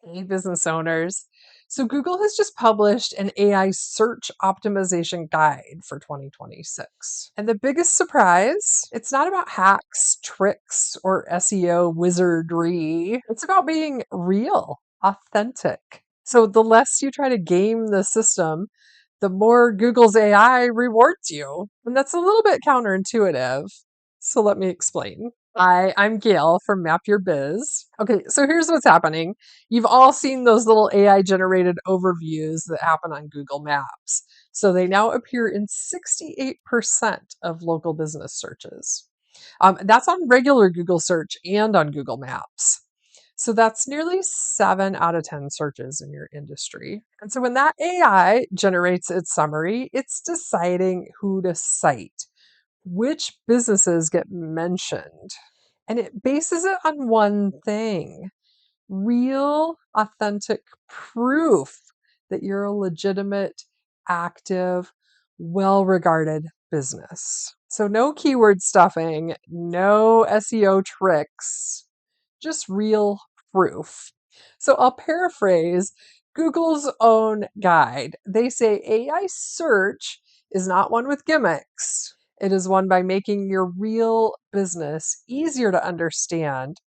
Hey, business owners. So, Google has just published an AI search optimization guide for 2026. And the biggest surprise, it's not about hacks, tricks, or SEO wizardry. It's about being real, authentic. So, the less you try to game the system, the more Google's AI rewards you. And that's a little bit counterintuitive. So, let me explain. Hi, I'm Gail from MapYourBiz. Okay, so here's what's happening. You've all seen those little AI generated overviews that happen on Google Maps. So they now appear in 68% of local business searches. That's on regular Google search and on Google Maps. So that's nearly 7 out of 10 searches in your industry. And so when that AI generates its summary, it's deciding who to cite, which businesses get mentioned. And it bases it on one thing: real, authentic proof that you're a legitimate, active, well regarded business. So, no keyword stuffing, no SEO tricks, just real proof. So, I'll paraphrase Google's own guide. They say AI search is not one with gimmicks. It is one by making your real business easier to understand,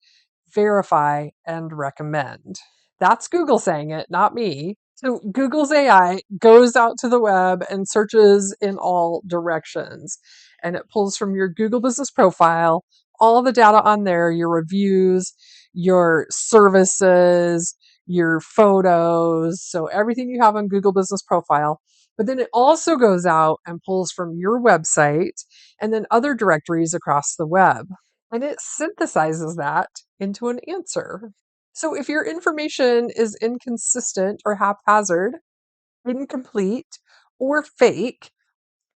verify, and recommend. That's Google saying it, not me. So Google's AI goes out to the web and searches in all directions. And it pulls from your Google business profile all the data on there, your reviews, your services, your photos. So everything you have on Google business profile. But then it also goes out and pulls from your website and then other directories across the web. And it synthesizes that into an answer. So if your information is inconsistent or haphazard, incomplete, or fake,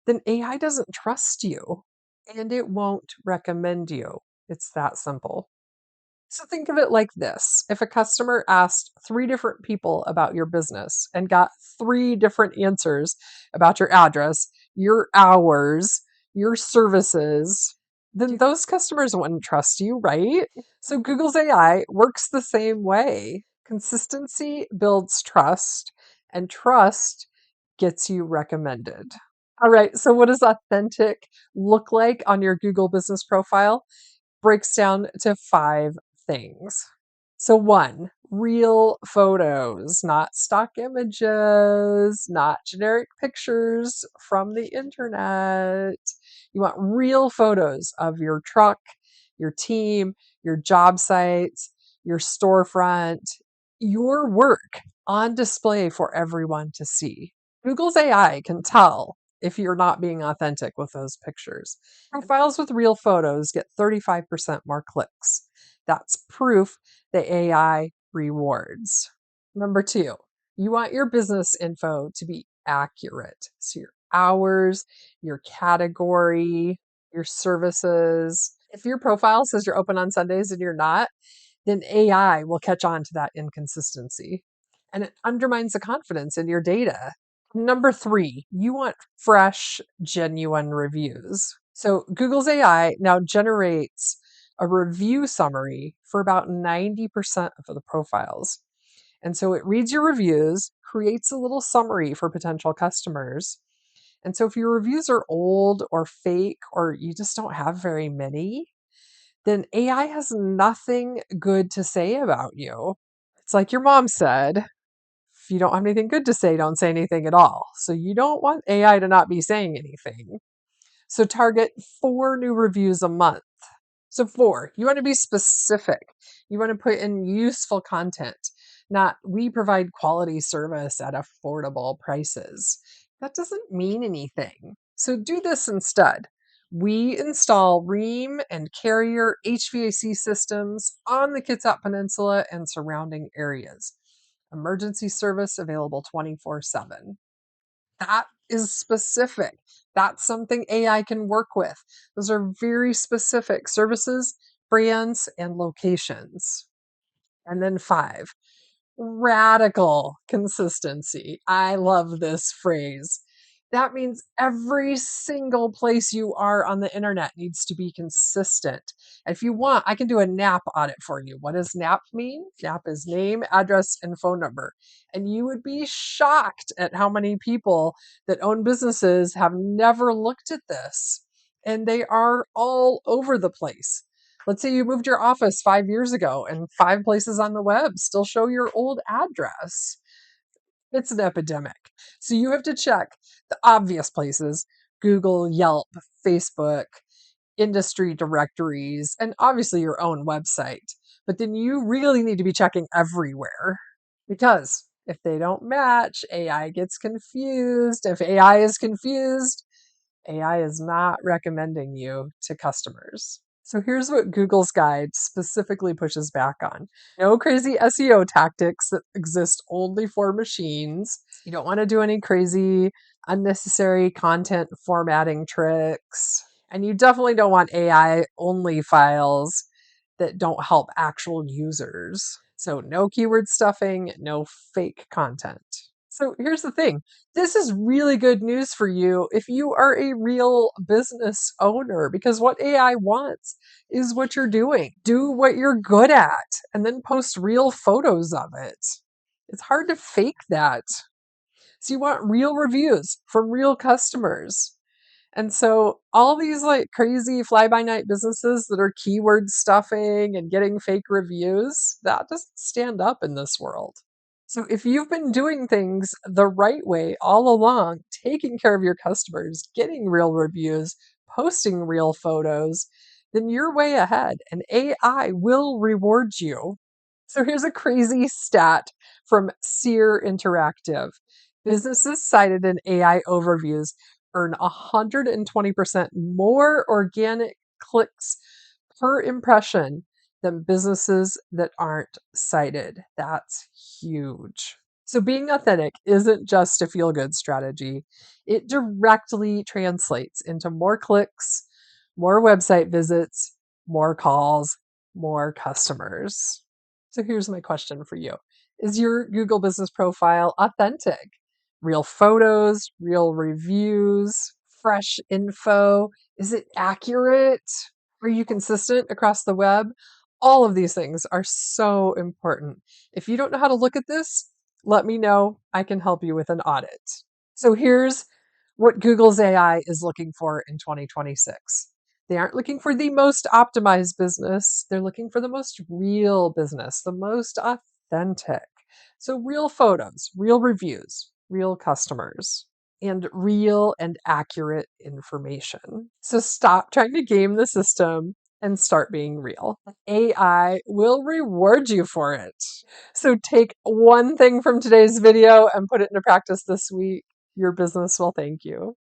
then AI doesn't trust you and it won't recommend you. It's that simple. So think of it like this: if a customer asked 3 different people about your business and got 3 different answers about your address, your hours, your services, then those customers wouldn't trust you, right? So Google's AI works the same way. Consistency builds trust, and trust gets you recommended. All right, so what does authentic look like on your Google business profile? Breaks down to 5 things. So, one, real photos, not stock images, not generic pictures from the internet. You want real photos of your truck, your team, your job sites, your storefront, your work on display for everyone to see. Google's AI can tell if you're not being authentic with those pictures. Profiles with real photos get 35% more clicks. That's proof the AI rewards. Number 2, you want your business info to be accurate. So your hours, your category, your services. If your profile says you're open on Sundays and you're not, then AI will catch on to that inconsistency. And it undermines the confidence in your data. Number 3, you want fresh, genuine reviews. So Google's AI now generates a review summary for about 90% of the profiles. And so it reads your reviews, creates a little summary for potential customers. And so if your reviews are old or fake, or you just don't have very many, then AI has nothing good to say about you. It's like your mom said: if you don't have anything good to say, don't say anything at all. So you don't want AI to not be saying anything. So target 4 new reviews a month. So 4, you want to be specific. You want to put in useful content, not "we provide quality service at affordable prices." That doesn't mean anything. So do this instead: we install Ream and Carrier HVAC systems on the Kitsap Peninsula and surrounding areas. Emergency service available 24/7. That is specific. That's something AI can work with. Those are very specific services, brands, and locations. And then 5, radical consistency. I love this phrase. That means every single place you are on the internet needs to be consistent. If you want, I can do a NAP audit for you. What does NAP mean? NAP is name, address, and phone number. And you would be shocked at how many people that own businesses have never looked at this. And they are all over the place. Let's say you moved your office 5 years ago and 5 places on the web still show your old address. It's an epidemic. So you have to check the obvious places: Google, Yelp, Facebook, industry directories, and obviously your own website. But then you really need to be checking everywhere, because if they don't match, AI gets confused. If AI is confused, AI is not recommending you to customers. So here's what Google's guide specifically pushes back on. No crazy SEO tactics that exist only for machines. You don't want to do any crazy, unnecessary content formatting tricks. And you definitely don't want AI only files that don't help actual users. So no keyword stuffing, no fake content. So here's the thing. This is really good news for you if you are a real business owner, because what AI wants is what you're doing. Do what you're good at and then post real photos of it. It's hard to fake that. So you want real reviews from real customers. And so all these like crazy fly by night businesses that are keyword stuffing and getting fake reviews, that doesn't stand up in this world. So if you've been doing things the right way all along, taking care of your customers, getting real reviews, posting real photos, then you're way ahead and AI will reward you. So here's a crazy stat from Sear Interactive. Businesses cited in AI overviews earn 120% more organic clicks per impression than businesses that aren't cited. That's huge. So being authentic isn't just a feel good strategy, it directly translates into more clicks, more website visits, more calls, more customers. So here's my question for you: is your Google business profile authentic? Real photos, real reviews, fresh info? Is it accurate? Are you consistent across the web? All of these things are so important. If you don't know how to look at this, let me know. I can help you with an audit. So here's what Google's AI is looking for in 2026. They aren't looking for the most optimized business. They're looking for the most real business, the most authentic. So real photos, real reviews, real customers, and real and accurate information. So stop trying to game the system and start being real. AI will reward you for it. So take one thing from today's video and put it into practice this week. Your business will thank you.